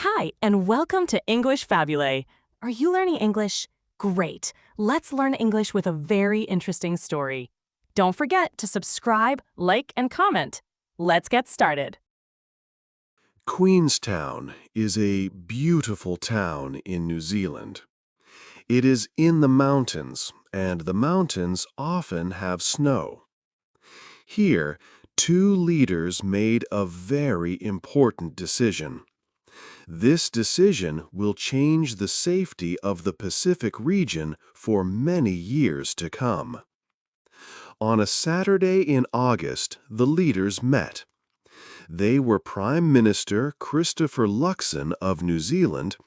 Hi, and welcome to English-Fabule. Are you learning English? Great. Let's learn English with a very interesting story. Don't forget to subscribe, like, and comment. Let's get started. Queenstown is a beautiful town in New Zealand. It is in the mountains, and the mountains often have snow. Here, two leaders made a very important decision. This decision will change the safety of the Pacific region for many years to come. On a Saturday in August, the leaders met. They were Prime Minister Christopher Luxon of New Zealand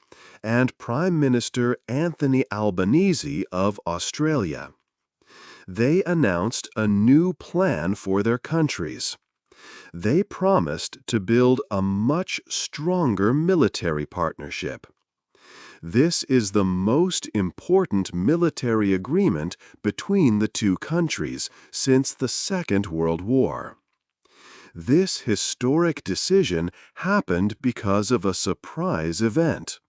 and Prime Minister Anthony Albanese of Australia. They announced a new plan for their countries. They promised to build a much stronger military partnership. This is the most important military agreement between the two countries since the Second World War. This historic decision happened because of a surprise event.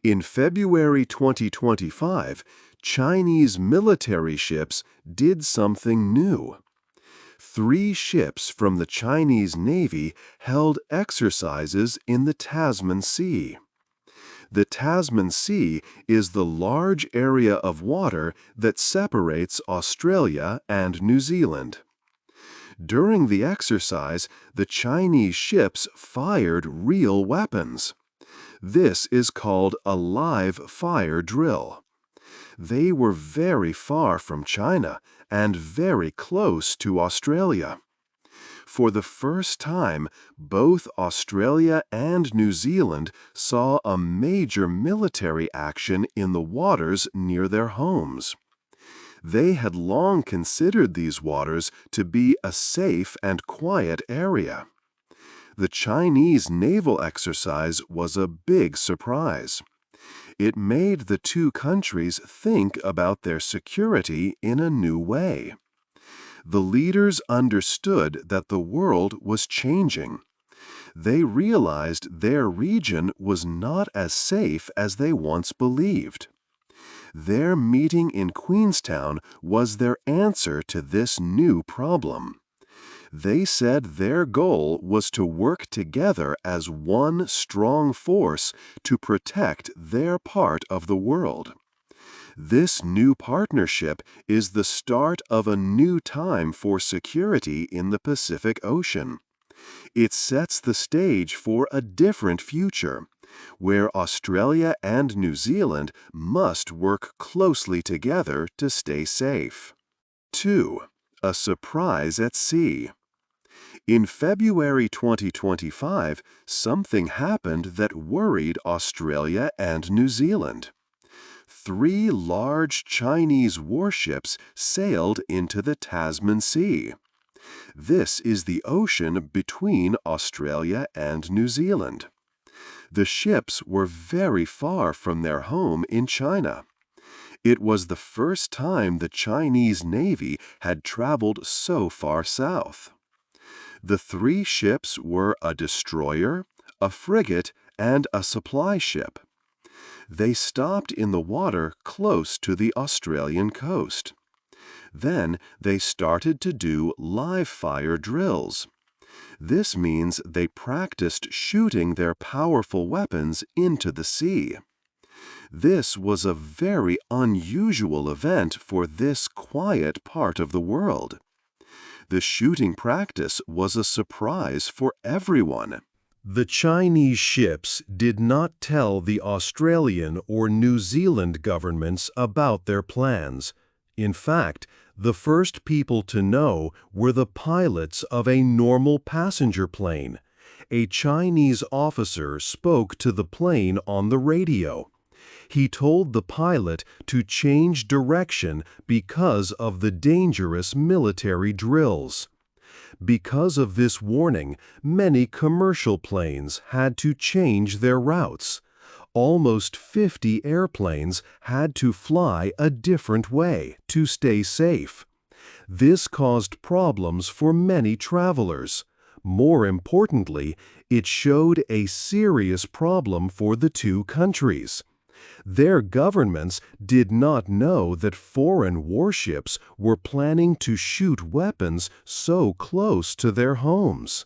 In February 2025, Chinese military ships did something new. 3 ships from the Chinese Navy held exercises in the Tasman Sea. The Tasman Sea is the large area of water that separates Australia and New Zealand. During the exercise, the Chinese ships fired real weapons. This is called a live fire drill. They were very far from China and very close to Australia. For the first time, both Australia and New Zealand saw a major military action in the waters near their homes. They had long considered these waters to be a safe and quiet area. The Chinese naval exercise was a big surprise. It made the two countries think about their security in a new way. The leaders understood that the world was changing. They realized their region was not as safe as they once believed. Their meeting in Queenstown was their answer to this new problem. They said their goal was to work together as one strong force to protect their part of the world. This new partnership is the start of a new time for security in the Pacific Ocean. It sets the stage for a different future, where Australia and New Zealand must work closely together to stay safe. 2. A surprise at sea. In February 2025, something happened that worried Australia and New Zealand. 3 large Chinese warships sailed into the Tasman Sea. This is the ocean between Australia and New Zealand. The ships were very far from their home in China. It was the first time the Chinese Navy had traveled so far south. The 3 ships were a destroyer, a frigate, and a supply ship. They stopped in the water close to the Australian coast. Then they started to do live fire drills. This means they practiced shooting their powerful weapons into the sea. This was a very unusual event for this quiet part of the world. The shooting practice was a surprise for everyone. The Chinese ships did not tell the Australian or New Zealand governments about their plans. In fact, the first people to know were the pilots of a normal passenger plane. A Chinese officer spoke to the plane on the radio. He told the pilot to change direction because of the dangerous military drills. Because of this warning, many commercial planes had to change their routes. Almost 50 airplanes had to fly a different way to stay safe. This caused problems for many travelers. More importantly, it showed a serious problem for the two countries. Their governments did not know that foreign warships were planning to shoot weapons so close to their homes.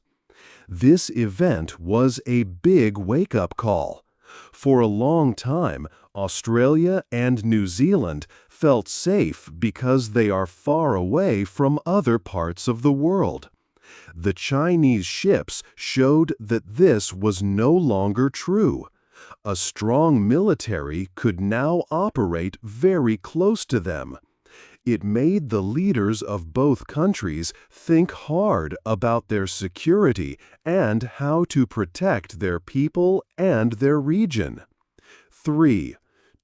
This event was a big wake-up call. For a long time, Australia and New Zealand felt safe because they are far away from other parts of the world. The Chinese ships showed that this was no longer true. A strong military could now operate very close to them. It made the leaders of both countries think hard about their security and how to protect their people and their region. 3.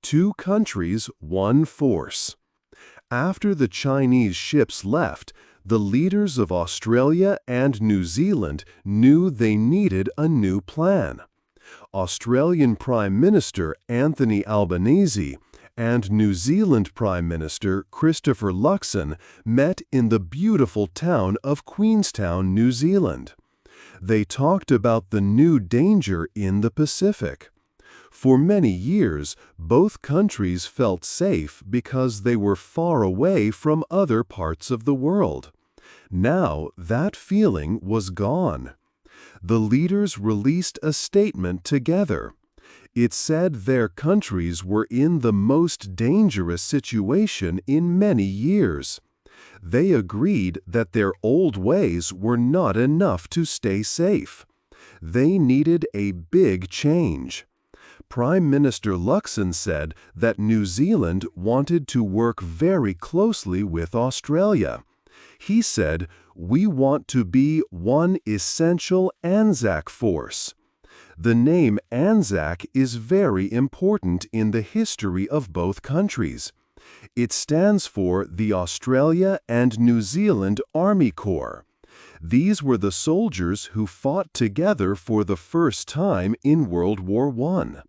Two countries, one force. After the Chinese ships left, the leaders of Australia and New Zealand knew they needed a new plan. Australian Prime Minister Anthony Albanese and New Zealand Prime Minister Christopher Luxon met in the beautiful town of Queenstown, New Zealand. They talked about the new danger in the Pacific. For many years, both countries felt safe because they were far away from other parts of the world. Now that feeling was gone. The leaders released a statement together. It said their countries were in the most dangerous situation in many years. They agreed that their old ways were not enough to stay safe. They needed a big change. Prime Minister Luxon said that New Zealand wanted to work very closely with Australia. He said, "We want to be one essential Anzac force." The name Anzac is very important in the history of both countries. It stands for the Australia and New Zealand Army Corps. These were the soldiers who fought together for the first time in World War I.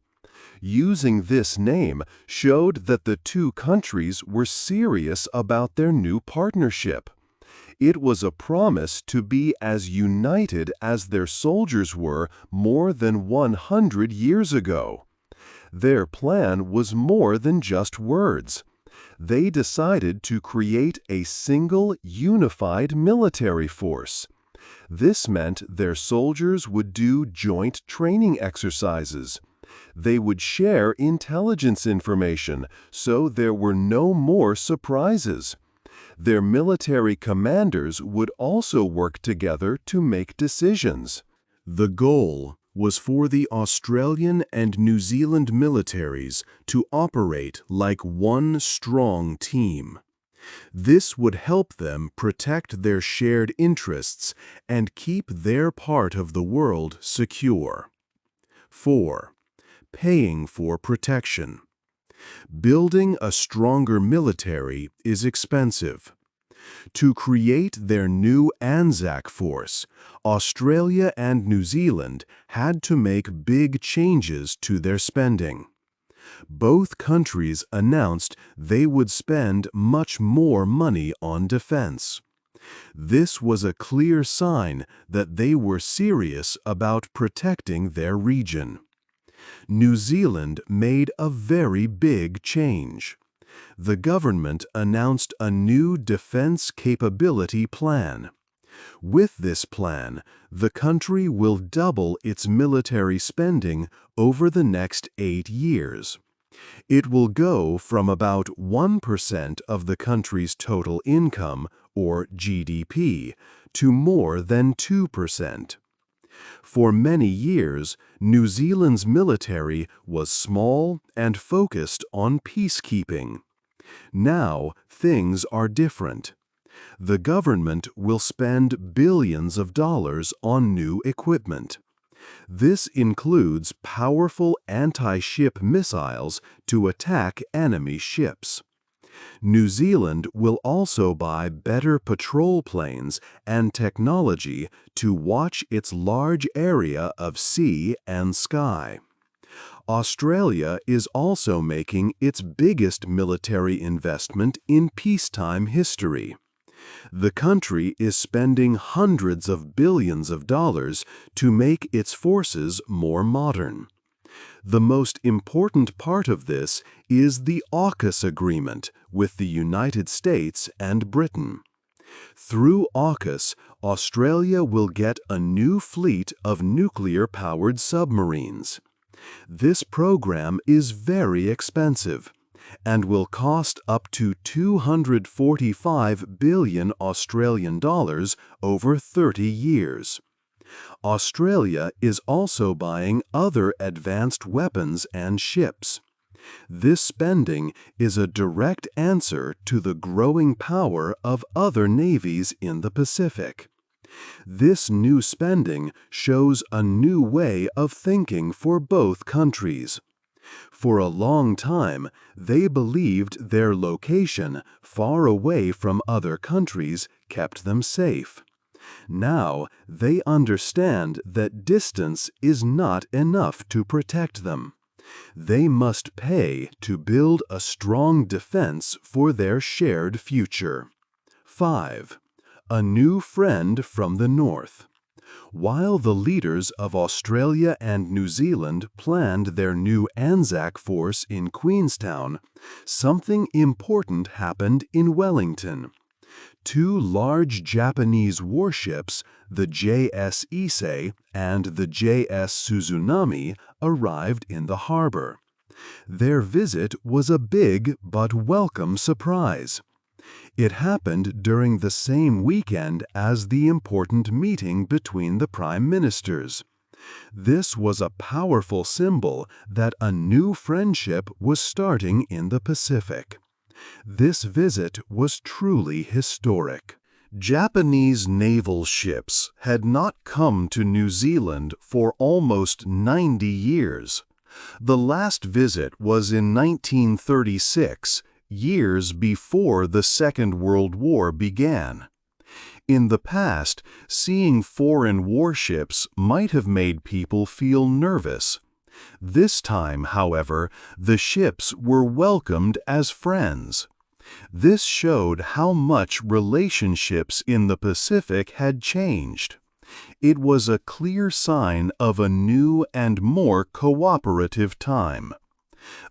Using this name showed that the two countries were serious about their new partnership. It was a promise to be as united as their soldiers were more than 100 years ago. Their plan was more than just words. They decided to create a single, unified military force. This meant their soldiers would do joint training exercises. They would share intelligence information, so there were no more surprises. Their military commanders would also work together to make decisions. The goal was for the Australian and New Zealand militaries to operate like one strong team. This would help them protect their shared interests and keep their part of the world secure. 4. Paying for protection. Building a stronger military is expensive. To create their new Anzac force, Australia and New Zealand had to make big changes to their spending. Both countries announced they would spend much more money on defense. This was a clear sign that they were serious about protecting their region. New Zealand made a very big change. The government announced a new defense capability plan. With this plan, the country will double its military spending over the next 8 years. It will go from about 1% of the country's total income, or GDP, to more than 2%. For many years, New Zealand's military was small and focused on peacekeeping. Now, things are different. The government will spend billions of dollars on new equipment. This includes powerful anti-ship missiles to attack enemy ships. New Zealand will also buy better patrol planes and technology to watch its large area of sea and sky. Australia is also making its biggest military investment in peacetime history. The country is spending hundreds of billions of dollars to make its forces more modern. The most important part of this is the AUKUS agreement with the United States and Britain. Through AUKUS, Australia will get a new fleet of nuclear-powered submarines. This program is very expensive and will cost up to 245 billion Australian dollars over 30 years. Australia is also buying other advanced weapons and ships. This spending is a direct answer to the growing power of other navies in the Pacific. This new spending shows a new way of thinking for both countries. For a long time, they believed their location far away from other countries kept them safe. Now, they understand that distance is not enough to protect them. They must pay to build a strong defense for their shared future. 5. A new friend from the North. While the leaders of Australia and New Zealand planned their new Anzac force in Queenstown, something important happened in Wellington. Two large Japanese warships, the JS Issei and the JS Suzunami, arrived in the harbor. Their visit was a big but welcome surprise. It happened during the same weekend as the important meeting between the prime ministers. This was a powerful symbol that a new friendship was starting in the Pacific. This visit was truly historic. Japanese naval ships had not come to New Zealand for almost 90 years. The last visit was in 1936, years before the Second World War began. In the past, seeing foreign warships might have made people feel nervous. This time, however, the ships were welcomed as friends. This showed how much relationships in the Pacific had changed. It was a clear sign of a new and more cooperative time.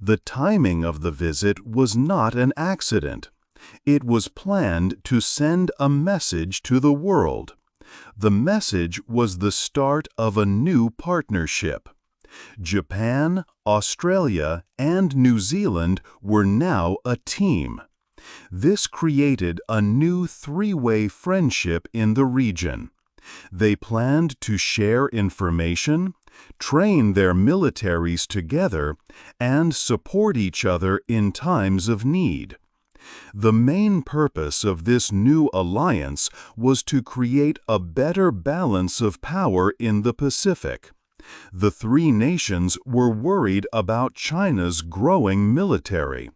The timing of the visit was not an accident. It was planned to send a message to the world. The message was the start of a new partnership. Japan, Australia, and New Zealand were now a team. This created a new three-way friendship in the region. They planned to share information, train their militaries together, and support each other in times of need. The main purpose of this new alliance was to create a better balance of power in the Pacific. The three nations were worried about China's growing military.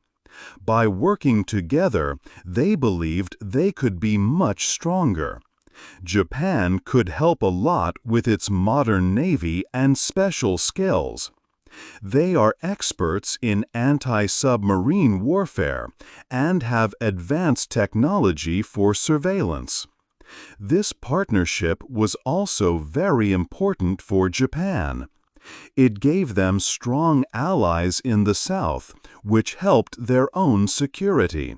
By working together, they believed they could be much stronger. Japan could help a lot with its modern navy and special skills. They are experts in anti-submarine warfare and have advanced technology for surveillance. This partnership was also very important for Japan. It gave them strong allies in the South, which helped their own security.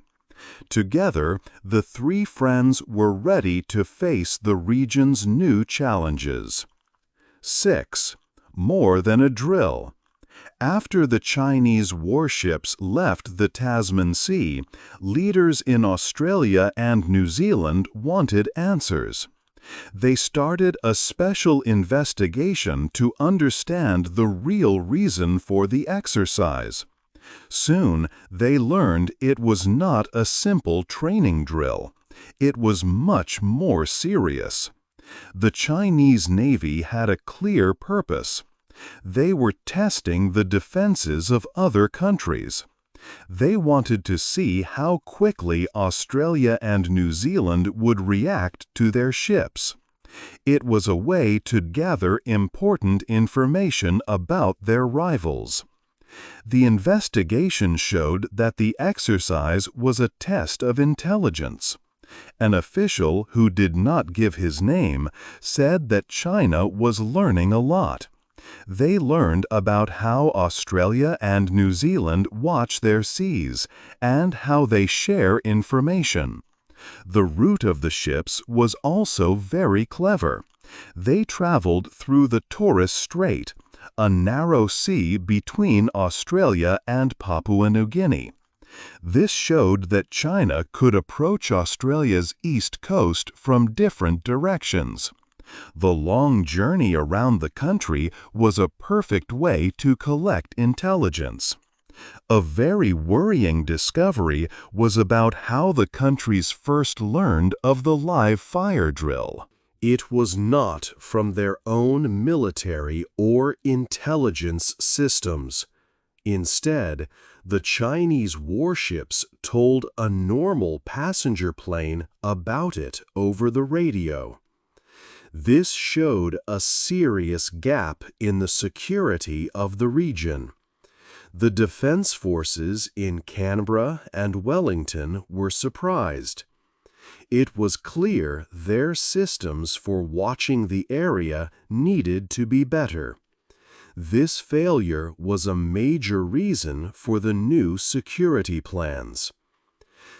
Together, the three friends were ready to face the region's new challenges. 6. More than a drill. After the Chinese warships left the Tasman Sea, leaders in Australia and New Zealand wanted answers. They started a special investigation to understand the real reason for the exercise. Soon, they learned it was not a simple training drill. It was much more serious. The Chinese Navy had a clear purpose. They were testing the defenses of other countries. They wanted to see how quickly Australia and New Zealand would react to their ships. It was a way to gather important information about their rivals. The investigation showed that the exercise was a test of intelligence. An official who did not give his name said that China was learning a lot. They learned about how Australia and New Zealand watch their seas and how they share information. The route of the ships was also very clever. They traveled through the Torres Strait, a narrow sea between Australia and Papua New Guinea. This showed that China could approach Australia's east coast from different directions. The long journey around the country was a perfect way to collect intelligence. A very worrying discovery was about how the countries first learned of the live fire drill. It was not from their own military or intelligence systems. Instead, the Chinese warships told a normal passenger plane about it over the radio. This showed a serious gap in the security of the region. The defense forces in Canberra and Wellington were surprised. It was clear their systems for watching the area needed to be better. This failure was a major reason for the new security plans.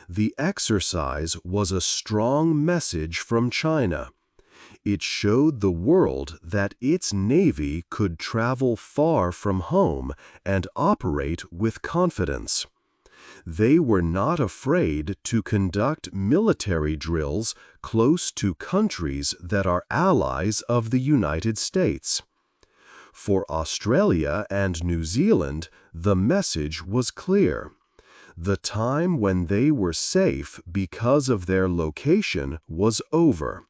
The exercise was a strong message from China. It showed the world that its navy could travel far from home and operate with confidence. They were not afraid to conduct military drills close to countries that are allies of the United States. For Australia and New Zealand, the message was clear. The time when they were safe because of their location was over.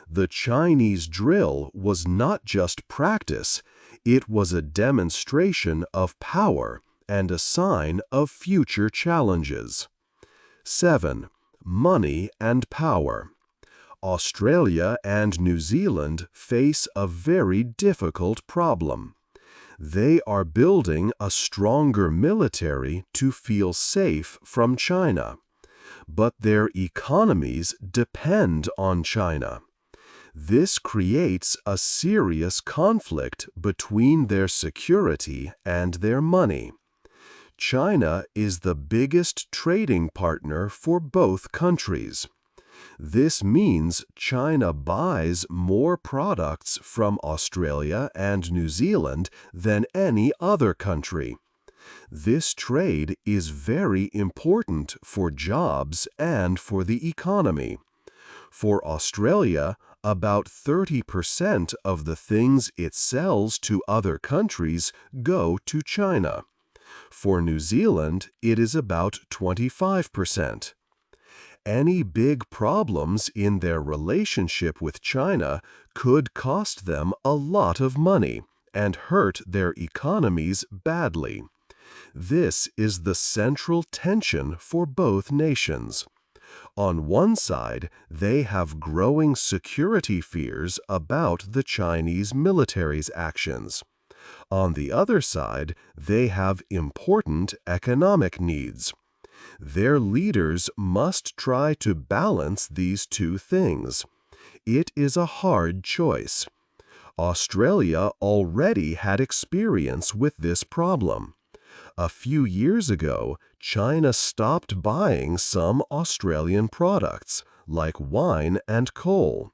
The Chinese drill was not just practice, it was a demonstration of power and a sign of future challenges. 7. Money and power. Australia and New Zealand face a very difficult problem. They are building a stronger military to feel safe from China. But their economies depend on China. This creates a serious conflict between their security and their money. China is the biggest trading partner for both countries. This means China buys more products from Australia and New Zealand than any other country. This trade is very important for jobs and for the economy. For Australia, about 30% of the things it sells to other countries go to China. For New Zealand, it is about 25%. Any big problems in their relationship with China could cost them a lot of money and hurt their economies badly. This is the central tension for both nations. On one side, they have growing security fears about the Chinese military's actions. On the other side, they have important economic needs. Their leaders must try to balance these two things. It is a hard choice. Australia already had experience with this problem. A few years ago, China stopped buying some Australian products, like wine and coal.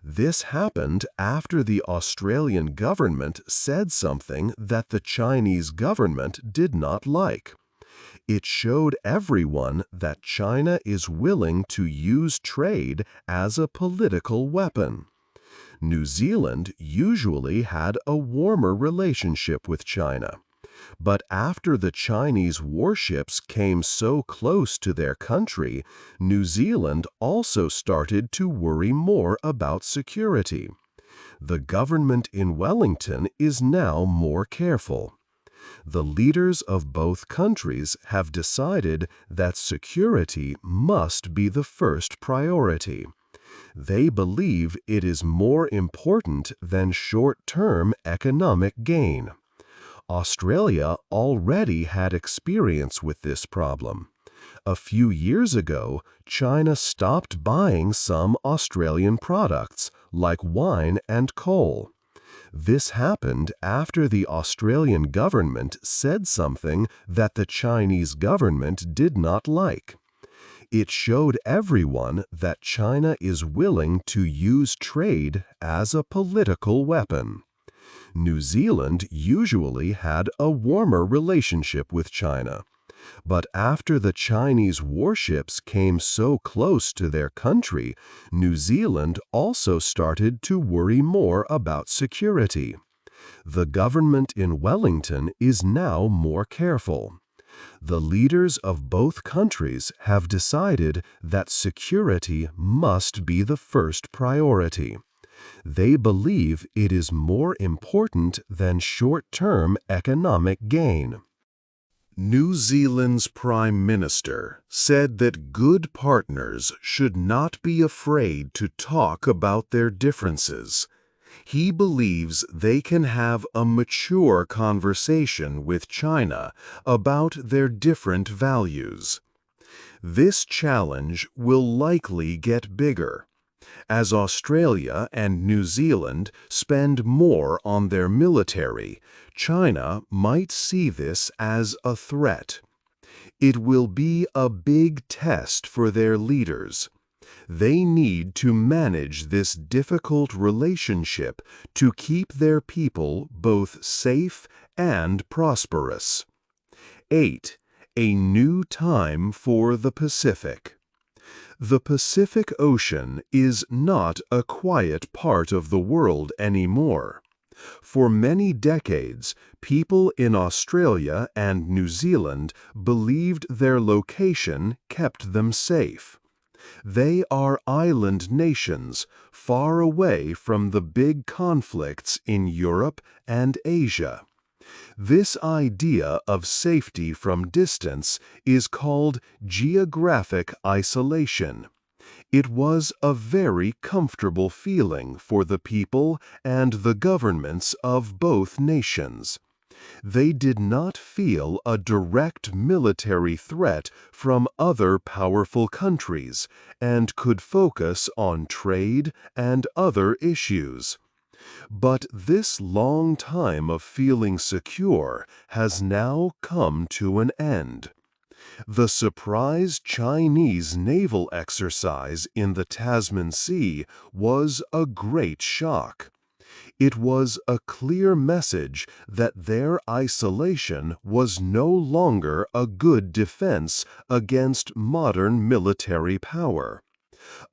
This happened after the Australian government said something that the Chinese government did not like. It showed everyone that China is willing to use trade as a political weapon. New Zealand usually had a warmer relationship with China. But after the Chinese warships came so close to their country, New Zealand also started to worry more about security. The government in Wellington is now more careful. The leaders of both countries have decided that security must be the first priority. They believe it is more important than short-term economic gain. Australia already had experience with this problem. A few years ago, China stopped buying some Australian products, like wine and coal. This happened after the Australian government said something that the Chinese government did not like. It showed everyone that China is willing to use trade as a political weapon. New Zealand usually had a warmer relationship with China. But after the Chinese warships came so close to their country, New Zealand also started to worry more about security. The government in Wellington is now more careful. The leaders of both countries have decided that security must be the first priority. They believe it is more important than short-term economic gain. New Zealand's Prime Minister said that good partners should not be afraid to talk about their differences. He believes they can have a mature conversation with China about their different values. This challenge will likely get bigger. As Australia and New Zealand spend more on their military, China might see this as a threat. It will be a big test for their leaders. They need to manage this difficult relationship to keep their people both safe and prosperous. 8. A new time for the Pacific. The Pacific Ocean is not a quiet part of the world anymore. For many decades, people in Australia and New Zealand believed their location kept them safe. They are island nations, far away from the big conflicts in Europe and Asia. This idea of safety from distance is called geographic isolation. It was a very comfortable feeling for the people and the governments of both nations. They did not feel a direct military threat from other powerful countries and could focus on trade and other issues. But this long time of feeling secure has now come to an end. The surprise Chinese naval exercise in the Tasman Sea was a great shock. It was a clear message that their isolation was no longer a good defense against modern military power.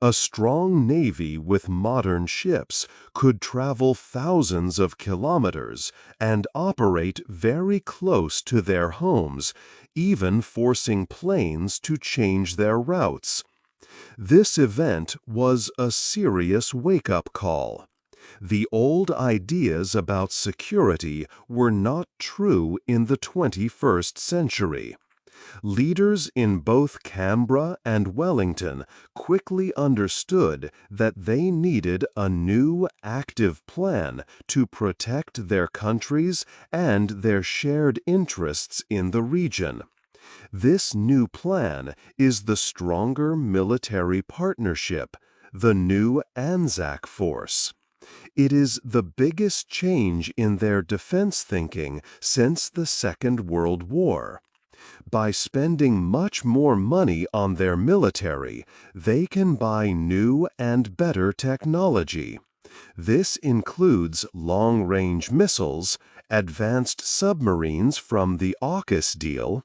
A strong navy with modern ships could travel thousands of kilometers and operate very close to their homes, even forcing planes to change their routes. This event was a serious wake-up call. The old ideas about security were not true in the 21st century. Leaders in both Canberra and Wellington quickly understood that they needed a new, active plan to protect their countries and their shared interests in the region. This new plan is the stronger military partnership, the new Anzac Force. It is the biggest change in their defense thinking since the Second World War. By spending much more money on their military, they can buy new and better technology. This includes long-range missiles, advanced submarines from the AUKUS deal,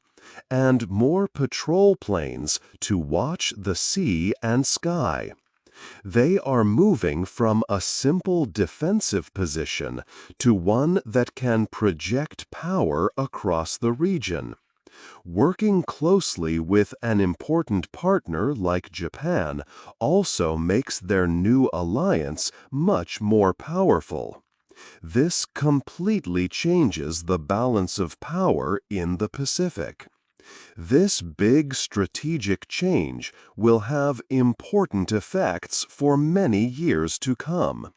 and more patrol planes to watch the sea and sky. They are moving from a simple defensive position to one that can project power across the region. Working closely with an important partner like Japan also makes their new alliance much more powerful. This completely changes the balance of power in the Pacific. This big strategic change will have important effects for many years to come.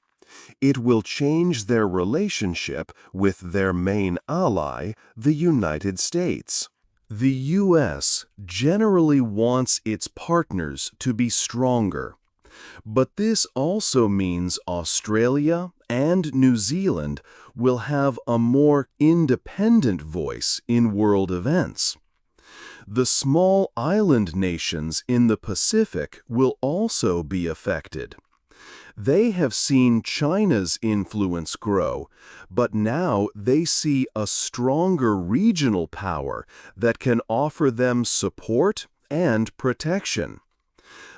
It will change their relationship with their main ally, the United States. The U.S. generally wants its partners to be stronger, but this also means Australia and New Zealand will have a more independent voice in world events. The small island nations in the Pacific will also be affected. They have seen China's influence grow, but now they see a stronger regional power that can offer them support and protection.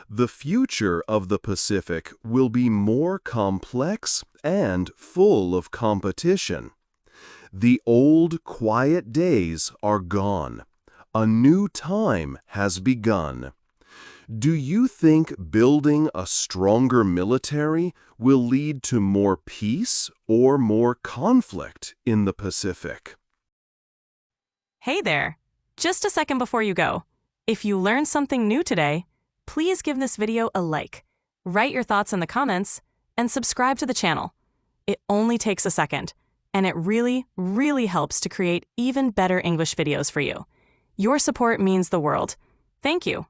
The future of the Pacific will be more complex and full of competition. The old, quiet days are gone. A new time has begun. Do you think building a stronger military will lead to more peace or more conflict in the Pacific? Hey there! Just a second before you go. If you learned something new today, please give this video a like, write your thoughts in the comments, and subscribe to the channel. It only takes a second, and it really, really helps to create even better English videos for you. Your support means the world. Thank you.